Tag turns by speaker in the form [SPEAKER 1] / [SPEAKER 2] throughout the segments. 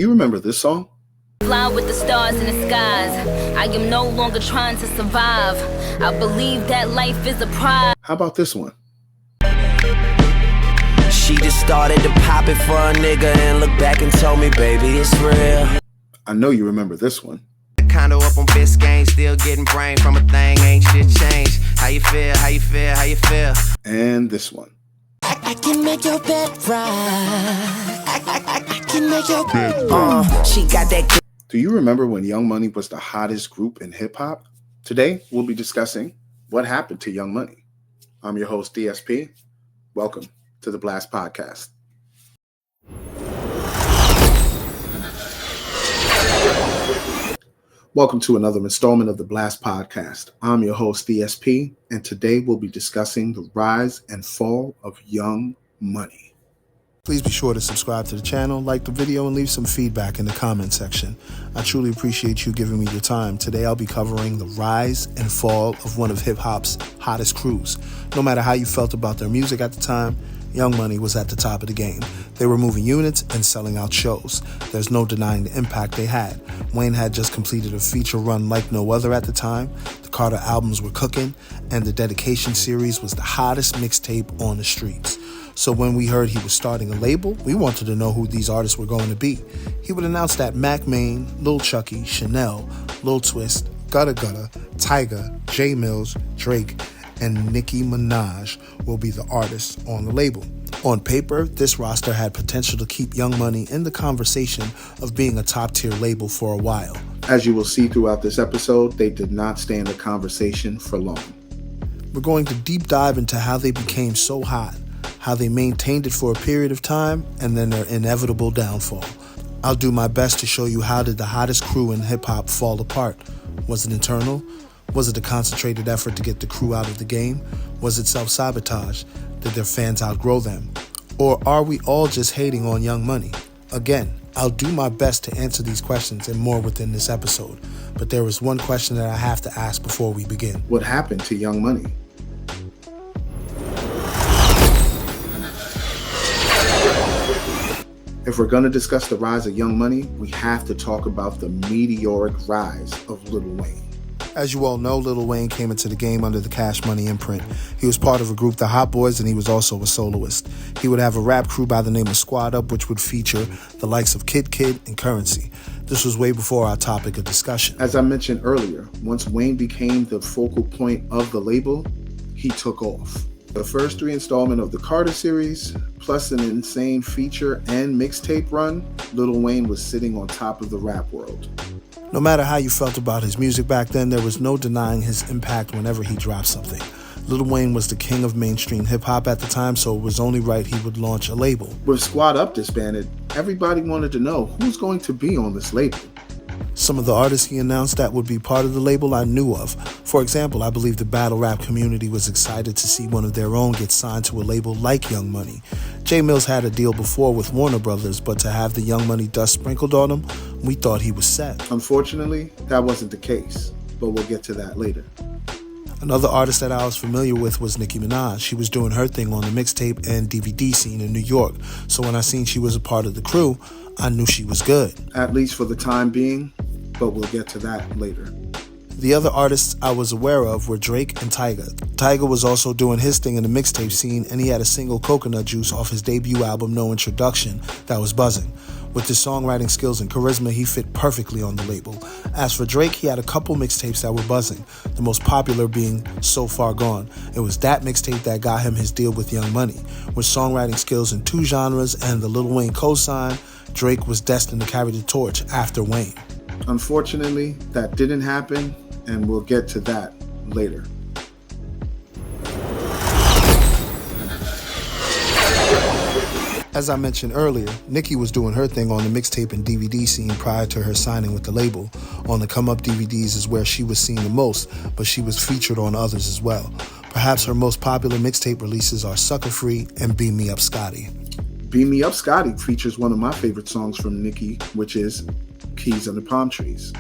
[SPEAKER 1] You remember this song?
[SPEAKER 2] Fly with the stars in the skies. I am no longer trying to survive. I believe that life is a prize.
[SPEAKER 1] How about this one?
[SPEAKER 3] She just started to pop it for a nigga and look back and told me, baby, it's real.
[SPEAKER 1] I know you remember this one.
[SPEAKER 3] Condo up on Biscayne, still getting brain from a thing, ain't shit changed. How you feel, how you feel, how you feel?
[SPEAKER 1] And this one.
[SPEAKER 4] I can make your bed right. I can make your bed
[SPEAKER 3] She got that.
[SPEAKER 1] Do you remember when Young Money was the hottest group in hip-hop? Today, we'll be discussing what happened to Young Money. I'm your host, DSP. Welcome to the Blast Podcast. Welcome to another installment of the Blast Podcast. I'm your host, DSP, and today we'll be discussing the rise and fall of Young Money. Please be sure to subscribe to the channel, like the video, and leave some feedback in the comment section. I truly appreciate you giving me your time. Today I'll be covering the rise and fall of one of hip-hop's hottest crews. No matter how you felt about their music at the time, Young Money was at the top of the game. They were moving units and selling out shows. There's no denying the impact they had. Wayne had just completed a feature run like no other at the time. The Carter albums were cooking, and the Dedication series was the hottest mixtape on the streets. So when we heard he was starting a label, we wanted to know who these artists were going to be. He would announce that Mac Maine, Lil Chucky, Chanel, Lil Twist, Gutta Gutta, Tyga, J Mills, Drake, and Nicki Minaj will be the artists on the label. On paper, this roster had potential to keep Young Money in the conversation of being a top-tier label for a while. As you will see throughout this episode, they did not stay in the conversation for long. We're going to deep dive into how they became so hot, how they maintained it for a period of time, and then their inevitable downfall. I'll do my best to show you how did the hottest crew in hip-hop fall apart. Was it internal? Was it a concentrated effort to get the crew out of the game? Was it self-sabotage? Did their fans outgrow them? Or are we all just hating on Young Money? Again, I'll do my best to answer these questions and more within this episode. But there is one question that I have to ask before we begin. What happened to Young Money? If we're going to discuss the rise of Young Money, we have to talk about the meteoric rise of Lil Wayne. As you all know, Lil Wayne came into the game under the Cash Money imprint. He was part of a group, the Hot Boys, and he was also a soloist. He would have a rap crew by the name of Squad Up, which would feature the likes of Kid and Currency. This was way before our topic of discussion. As I mentioned earlier, once Wayne became the focal point of the label, he took off. The first 3 installments of the Carter series, plus an insane feature and mixtape run, Lil Wayne was sitting on top of the rap world. No matter how you felt about his music back then, there was no denying his impact whenever he dropped something. Lil Wayne was the king of mainstream hip-hop at the time, so it was only right he would launch a label. With Squad Up disbanded, everybody wanted to know who's going to be on this label. Some of the artists he announced that would be part of the label I knew of. For example, I believe the battle rap community was excited to see one of their own get signed to a label like Young Money. J Mills had a deal before with Warner Brothers, but to have the Young Money dust sprinkled on him, we thought he was set. Unfortunately, that wasn't the case, but we'll get to that later. Another artist that I was familiar with was Nicki Minaj. She was doing her thing on the mixtape and DVD scene in New York, so when I seen she was a part of the crew, I knew she was good. At least for the time being, but we'll get to that later. The other artists I was aware of were Drake and Tyga. Tyga was also doing his thing in the mixtape scene, and he had a single, Coconut Juice, off his debut album, No Introduction, that was buzzing. With his songwriting skills and charisma, he fit perfectly on the label. As for Drake, he had a couple mixtapes that were buzzing, the most popular being So Far Gone. It was that mixtape that got him his deal with Young Money. With songwriting skills in 2 genres and the Lil Wayne cosign, Drake was destined to carry the torch after Wayne. Unfortunately, that didn't happen, and we'll get to that later. As I mentioned earlier, Nicki was doing her thing on the mixtape and DVD scene prior to her signing with the label. On the Come Up DVDs is where she was seen the most, but she was featured on others as well. Perhaps her most popular mixtape releases are Sucker Free and Beam Me Up Scotty. Beam Me Up Scotty features one of my favorite songs from Nicki, which is Keys Under Palm Trees.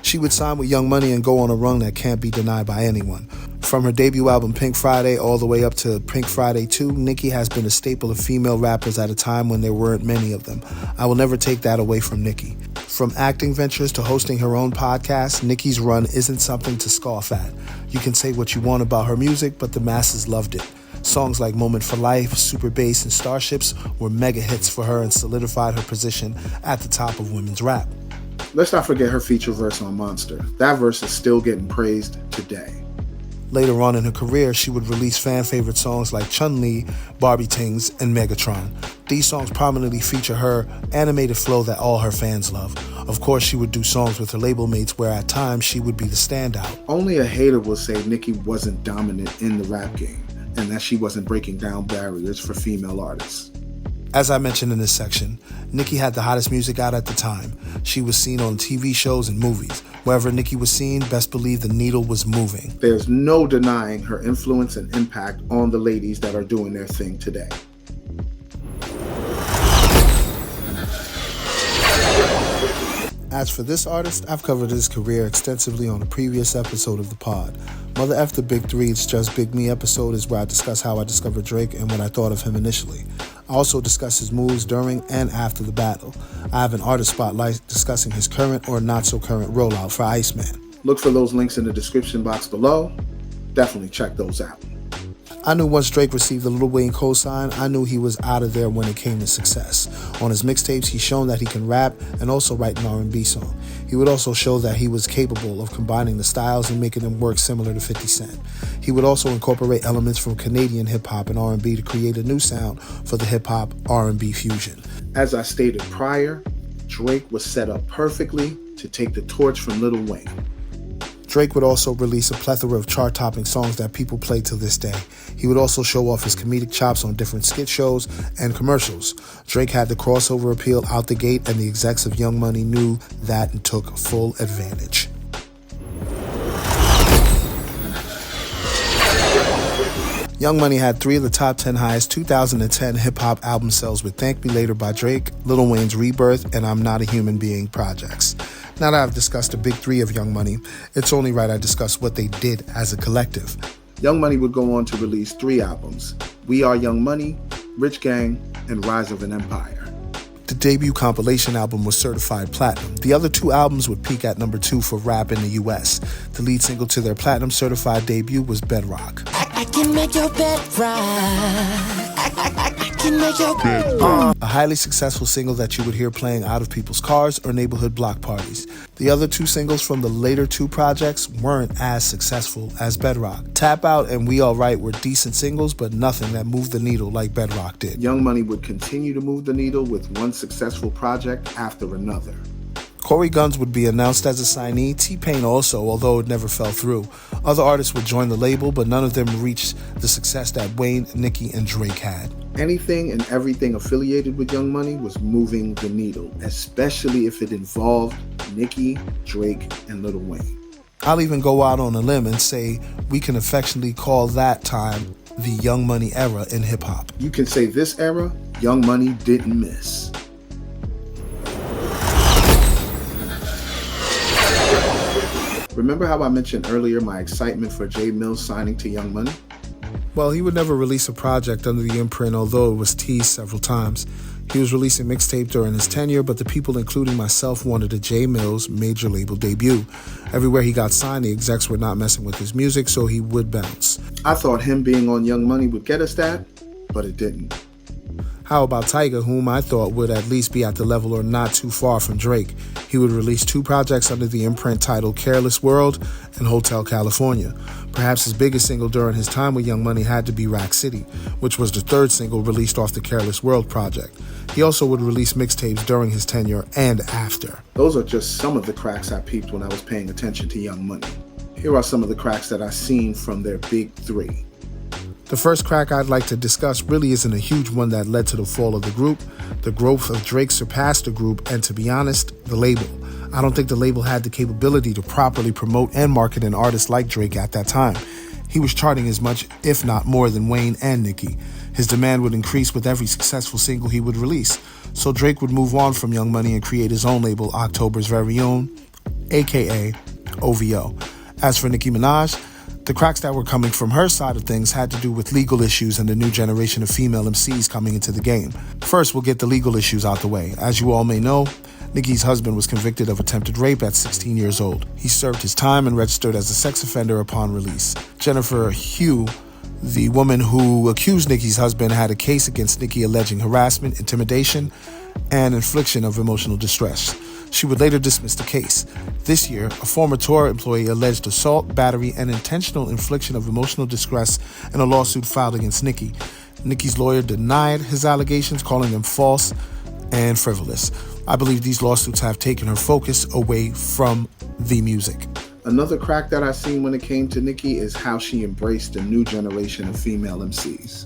[SPEAKER 1] She would sign with Young Money and go on a run that can't be denied by anyone. From her debut album Pink Friday all the way up to Pink Friday 2, Nicki has been a staple of female rappers at a time when there weren't many of them. I will never take that away from Nicki. From acting ventures to hosting her own podcast, Nicki's run isn't something to scoff at. You can say what you want about her music, but the masses loved it. Songs like Moment for Life, Super Bass, and Starships were mega hits for her and solidified her position at the top of women's rap. Let's not forget her feature verse on Monster. That verse is still getting praised today. Later on in her career, she would release fan-favorite songs like Chun-Li, Barbie Tings, and Megatron. These songs prominently feature her animated flow that all her fans love. Of course, she would do songs with her label mates where at times she would be the standout. Only a hater will say Nicki wasn't dominant in the rap game and that she wasn't breaking down barriers for female artists. As I mentioned in this section, Nicki had the hottest music out at the time. She was seen on TV shows and movies. Wherever Nicki was seen, best believe the needle was moving. There's no denying her influence and impact on the ladies that are doing their thing today. As for this artist, I've covered his career extensively on a previous episode of the pod. Mother F the Big Three, It's Just Big Me episode is where I discuss how I discovered Drake and what I thought of him initially. I also discuss his moves during and after the battle. I have an artist spotlight discussing his current or not so current rollout for Iceman. Look for those links in the description box below. Definitely check those out. I knew once Drake received the Lil Wayne cosign, I knew he was out of there when it came to success. On his mixtapes, he's shown that he can rap and also write an R&B song. He would also show that he was capable of combining the styles and making them work similar to 50 Cent. He would also incorporate elements from Canadian hip-hop and R&B to create a new sound for the hip-hop R&B fusion. As I stated prior, Drake was set up perfectly to take the torch from Lil Wayne. Drake would also release a plethora of chart-topping songs that people play to this day. He would also show off his comedic chops on different skit shows and commercials. Drake had the crossover appeal out the gate, and the execs of Young Money knew that and took full advantage. Young Money had 3 of the top 10 highest 2010 hip-hop album sales with Thank Me Later by Drake, Lil Wayne's Rebirth, and I'm Not a Human Being projects. Now that I've discussed the big 3 of Young Money, it's only right I discuss what they did as a collective. Young Money would go on to release 3 albums: We Are Young Money, Rich Gang, and Rise of an Empire. The debut compilation album was certified platinum. The other 2 albums would peak at number 2 for rap in the US. The lead single to their platinum certified debut was Bedrock.
[SPEAKER 4] I can make your bed right. I can make your bed
[SPEAKER 1] A highly successful single that you would hear playing out of people's cars or neighborhood block parties. The other 2 singles from the later 2 projects weren't as successful as Bedrock. Tap Out and We All Right were decent singles, but nothing that moved the needle like Bedrock did. Young Money would continue to move the needle with one successful project after another. Corey Gunz would be announced as a signee, T-Pain also, although it never fell through. Other artists would join the label, but none of them reached the success that Wayne, Nicki, and Drake had. Anything and everything affiliated with Young Money was moving the needle, especially if it involved Nicki, Drake, and Lil Wayne. I'll even go out on a limb and say we can affectionately call that time the Young Money era in hip-hop. You can say this era, Young Money didn't miss. Remember how I mentioned earlier my excitement for J Mills signing to Young Money? Well, he would never release a project under the imprint, although it was teased several times. He was releasing mixtape during his tenure, but the people, including myself, wanted a J Mills major label debut. Everywhere he got signed, the execs were not messing with his music, so he would bounce. I thought him being on Young Money would get us that, but it didn't. How about Tyga, whom I thought would at least be at the level or not too far from Drake? He would release 2 projects under the imprint titled Careless World and Hotel California. Perhaps his biggest single during his time with Young Money had to be Rack City, which was the 3rd single released off the Careless World project. He also would release mixtapes during his tenure and after. Those are just some of the cracks I peeped when I was paying attention to Young Money. Here are some of the cracks that I seen from their big 3. The first crack I'd like to discuss really isn't a huge one that led to the fall of the group. The growth of Drake surpassed the group, and to be honest, the label. I don't think the label had the capability to properly promote and market an artist like Drake at that time. He was charting as much, if not more, than Wayne and Nicki. His demand would increase with every successful single he would release. So Drake would move on from Young Money and create his own label, October's Very Own, aka OVO. As for Nicki Minaj, The cracks that were coming from her side of things had to do with legal issues and the new generation of female MCs coming into the game. First, we'll get the legal issues out the way. As you all may know, Nicki's husband was convicted of attempted rape at 16 years old. He served his time and registered as a sex offender upon release. Jennifer Hugh, the woman who accused Nicki's husband, had a case against Nicki alleging harassment, intimidation, and infliction of emotional distress. She would later dismiss the case. This year, a former tour employee alleged assault, battery, and intentional infliction of emotional distress in a lawsuit filed against Nicki. Nicki's lawyer denied his allegations, calling them false and frivolous. I believe these lawsuits have taken her focus away from the music.
[SPEAKER 5] Another crack that I seen when it came to Nicki is how she embraced the new generation of female MCs.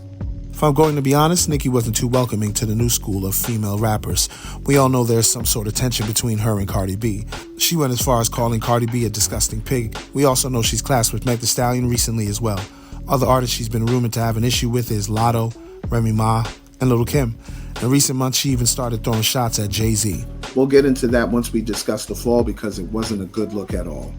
[SPEAKER 1] If I'm going to be honest, Nicki wasn't too welcoming to the new school of female rappers. We all know there's some sort of tension between her and Cardi B. She went as far as calling Cardi B a disgusting pig. We also know she's clashed with Meg Thee Stallion recently as well. Other artists she's been rumored to have an issue with is Lotto, Remy Ma, and Lil' Kim. In recent months, she even started throwing shots at Jay-Z.
[SPEAKER 5] We'll get into that once we discuss the fall because it wasn't a good look at all.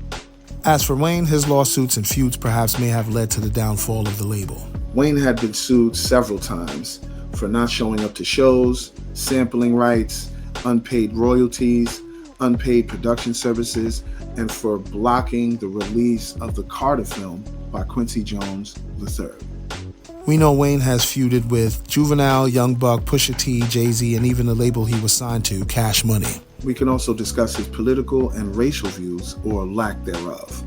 [SPEAKER 1] As for Wayne, his lawsuits and feuds perhaps may have led to the downfall of the label.
[SPEAKER 5] Wayne had been sued several times for not showing up to shows, sampling rights, unpaid royalties, unpaid production services, and for blocking the release of the Carter film by Quincy Jones III.
[SPEAKER 1] We know Wayne has feuded with Juvenile, Young Buck, Pusha T, Jay-Z, and even the label he was signed to, Cash Money.
[SPEAKER 5] We can also discuss his political and racial views, or lack thereof.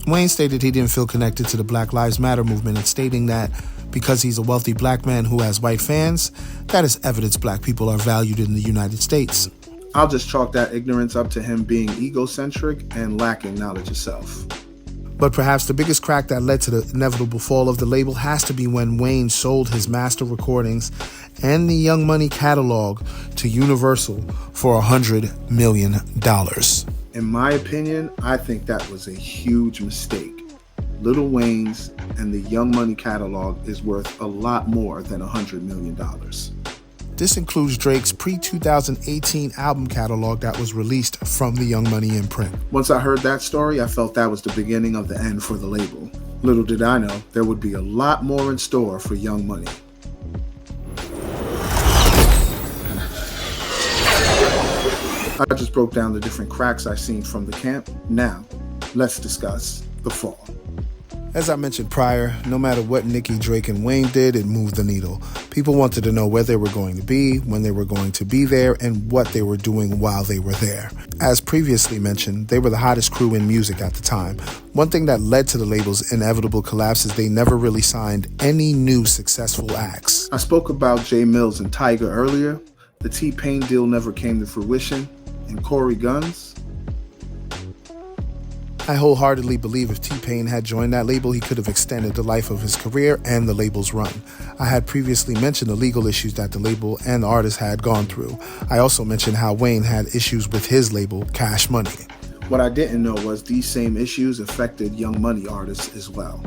[SPEAKER 1] Wayne stated he didn't feel connected to the Black Lives Matter movement, and stating that because he's a wealthy black man who has white fans, that is evidence black people are valued in the United States.
[SPEAKER 5] I'll just chalk that ignorance up to him being egocentric and lacking knowledge of self.
[SPEAKER 1] But perhaps the biggest crack that led to the inevitable fall of the label has to be when Wayne sold his master recordings and the Young Money catalog to Universal for $100 million.
[SPEAKER 5] In my opinion, I think that was a huge mistake. Lil Wayne's and the Young Money catalog is worth a lot more than $100 million.
[SPEAKER 1] This includes Drake's pre-2018 album catalog that was released from the Young Money imprint.
[SPEAKER 5] Once I heard that story, I felt that was the beginning of the end for the label. Little did I know, there would be a lot more in store for Young Money. I just broke down the different cracks I've seen from the camp. Now, let's discuss the fall.
[SPEAKER 1] As I mentioned prior, no matter what Nicki, Drake, and Wayne did, it moved the needle. People wanted to know where they were going to be, when they were going to be there, and what they were doing while they were there. As previously mentioned, they were the hottest crew in music at the time. One thing that led to the label's inevitable collapse is they never really signed any new successful acts.
[SPEAKER 5] I spoke about J Mills and Tyga earlier. The T-Pain deal never came to fruition. And Corey Guns.
[SPEAKER 1] I wholeheartedly believe if T-Pain had joined that label, he could have extended the life of his career and the label's run. I had previously mentioned the legal issues that the label and the artist had gone through. I also mentioned how Wayne had issues with his label, Cash Money.
[SPEAKER 5] What I didn't know was these same issues affected Young Money artists as well.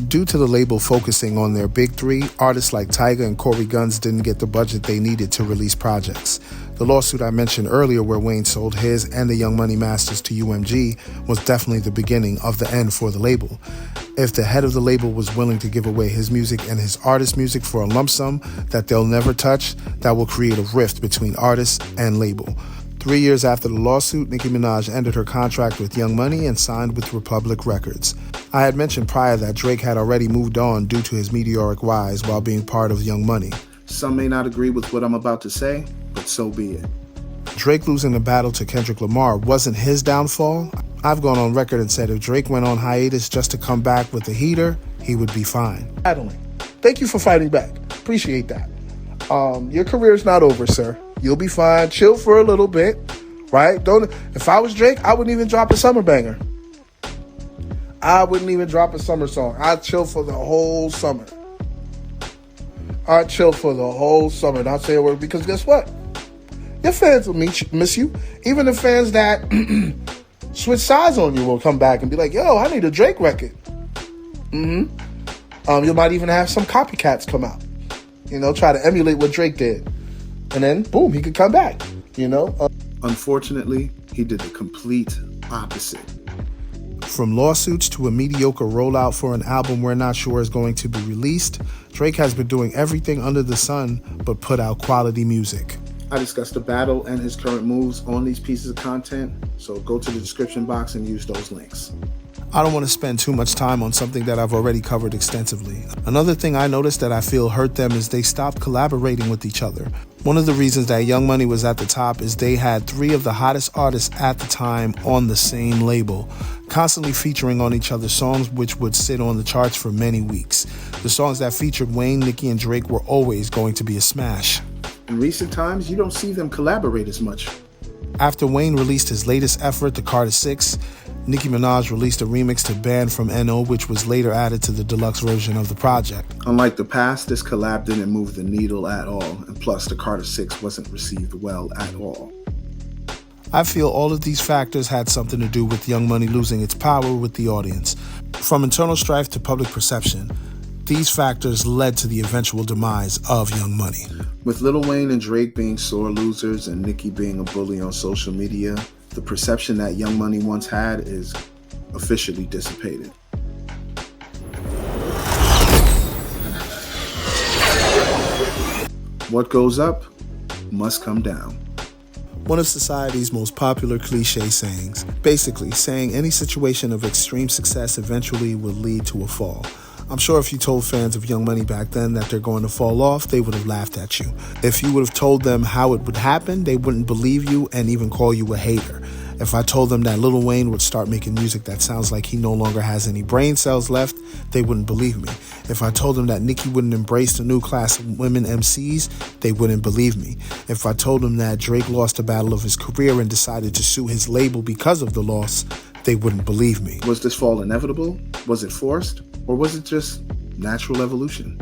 [SPEAKER 1] Due to the label focusing on their big three, artists like Tyga and Corey Guns didn't get the budget they needed to release projects. The lawsuit I mentioned earlier where Wayne sold his and the Young Money masters to UMG was definitely the beginning of the end for the label. If the head of the label was willing to give away his music and his artist music for a lump sum that they'll never touch, that will create a rift between artists and label. 3 years after the lawsuit, Nicki Minaj ended her contract with Young Money and signed with Republic Records. I had mentioned prior that Drake had already moved on due to his meteoric rise while being part of Young Money.
[SPEAKER 5] Some may not agree with what I'm about to say, but so be it.
[SPEAKER 1] Drake losing the battle to Kendrick Lamar wasn't his downfall. I've gone on record and said if Drake went on hiatus just to come back with a heater, he would be fine.
[SPEAKER 6] Thank you for fighting back. Appreciate that. Your career's not over, sir. You'll be fine. Chill for a little bit, right? If I was Drake, I wouldn't even drop a summer banger. I wouldn't even drop a summer song. I'd chill for the whole summer. Not say a word, because guess what? Your fans will miss you. Even the fans that switch sides on you will come back and be like, yo, I need a Drake record. You might even have some copycats come out. Try to emulate what Drake did. And then, boom, he could come back,
[SPEAKER 5] Unfortunately, he did the complete opposite.
[SPEAKER 1] From lawsuits to a mediocre rollout for an album we're not sure is going to be released, Drake has been doing everything under the sun but put out quality music.
[SPEAKER 5] I discussed the battle and his current moves on these pieces of content, so go to the description box and use those links.
[SPEAKER 1] I don't want to spend too much time on something that I've already covered extensively. Another thing I noticed that I feel hurt them is they stopped collaborating with each other. One of the reasons that Young Money was at the top is they had 3 of the hottest artists at the time on the same label, constantly featuring on each other's songs, which would sit on the charts for many weeks. The songs that featured Wayne, Nicki, and Drake were always going to be a smash.
[SPEAKER 5] In recent times, you don't see them collaborate as much.
[SPEAKER 1] After Wayne released his latest effort, The Carter 6, Nicki Minaj released a remix to Banned from NO, which was later added to the deluxe version of the project.
[SPEAKER 5] Unlike the past, this collab didn't move the needle at all, and plus the Carter 6 wasn't received well at all.
[SPEAKER 1] I feel all of these factors had something to do with Young Money losing its power with the audience. From internal strife to public perception, these factors led to the eventual demise of Young Money.
[SPEAKER 5] With Lil Wayne and Drake being sore losers and Nicki being a bully on social media, the perception that Young Money once had is officially dissipated. What goes up must come down.
[SPEAKER 1] One of society's most popular cliche sayings, basically saying any situation of extreme success eventually will lead to a fall. I'm sure if you told fans of Young Money back then that they're going to fall off, they would have laughed at you. If you would have told them how it would happen, they wouldn't believe you and even call you a hater. If I told them that Lil Wayne would start making music that sounds like he no longer has any brain cells left, they wouldn't believe me. If I told them that Nicki wouldn't embrace the new class of women MCs, they wouldn't believe me. If I told them that Drake lost the battle of his career and decided to sue his label because of the loss, they wouldn't believe me.
[SPEAKER 5] Was this fall inevitable? Was it forced? Or was it just natural evolution?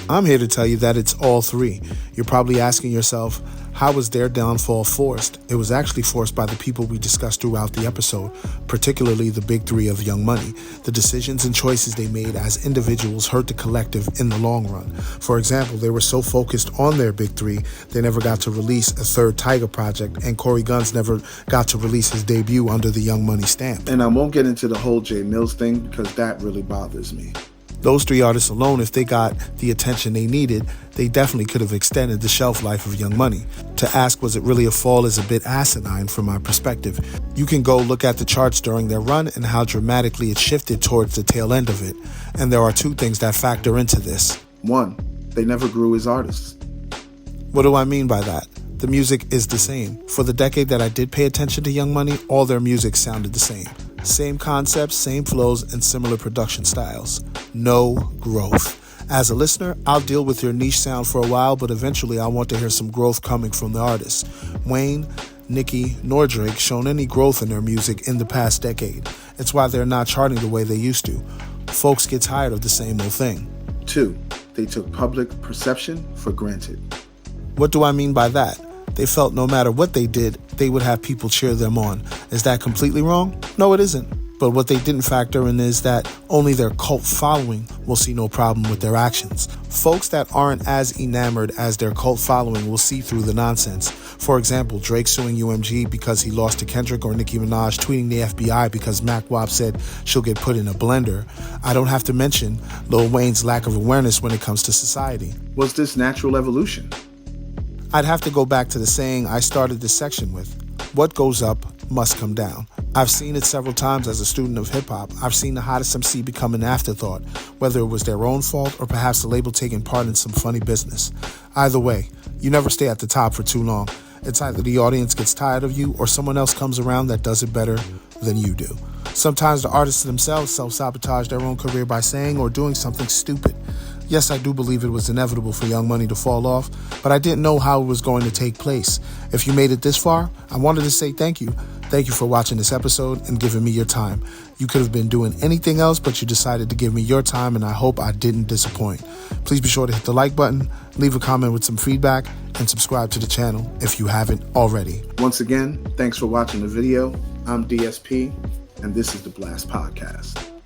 [SPEAKER 1] I'm here to tell you that it's all 3. You're probably asking yourself, how was their downfall forced? It was actually forced by the people we discussed throughout the episode, particularly the big 3 of Young Money. The decisions and choices they made as individuals hurt the collective in the long run. For example, they were so focused on their big 3, they never got to release a third Tiger project, and Corey Gunz never got to release his debut under the Young Money stamp.
[SPEAKER 5] And I won't get into the whole Jay Mills thing because that really bothers me.
[SPEAKER 1] Those 3 artists alone, if they got the attention they needed, they definitely could have extended the shelf life of Young Money. To ask was it really a fall is a bit asinine from my perspective. You can go look at the charts during their run and how dramatically it shifted towards the tail end of it. And there are 2 things that factor into this. 1,
[SPEAKER 5] they never grew as artists.
[SPEAKER 1] What do I mean by that? The music is the same. For the decade that I did pay attention to Young Money, all their music sounded the same. Same concepts, same flows, and similar production styles. No growth. As a listener, I'll deal with your niche sound for a while, but eventually I want to hear some growth coming from the artists. Wayne, Nicki, nor Drake shown any growth in their music in the past decade. It's why they're not charting the way they used to. Folks get tired of the same old thing.
[SPEAKER 5] 2, they took public perception for granted.
[SPEAKER 1] What do I mean by that? They felt no matter what they did, they would have people cheer them on. Is that completely wrong? No, it isn't. But what they didn't factor in is that only their cult following will see no problem with their actions. Folks that aren't as enamored as their cult following will see through the nonsense. For example, Drake suing UMG because he lost to Kendrick, or Nicki Minaj tweeting the FBI because Mac Wop said she'll get put in a blender. I don't have to mention Lil Wayne's lack of awareness when it comes to society.
[SPEAKER 5] Was this natural evolution?
[SPEAKER 1] I'd have to go back to the saying I started this section with. What goes up must come down. I've seen it several times as a student of hip-hop. I've seen the hottest MC become an afterthought, whether it was their own fault or perhaps the label taking part in some funny business. Either way, you never stay at the top for too long. It's either the audience gets tired of you or someone else comes around that does it better than you do. Sometimes the artists themselves self-sabotage their own career by saying or doing something stupid. Yes, I do believe it was inevitable for Young Money to fall off, but I didn't know how it was going to take place. If you made it this far, I wanted to say thank you. Thank you for watching this episode and giving me your time. You could have been doing anything else, but you decided to give me your time, and I hope I didn't disappoint. Please be sure to hit the like button, leave a comment with some feedback, and subscribe to the channel if you haven't already.
[SPEAKER 5] Once again, thanks for watching the video. I'm DSP, and this is the Blast Podcast.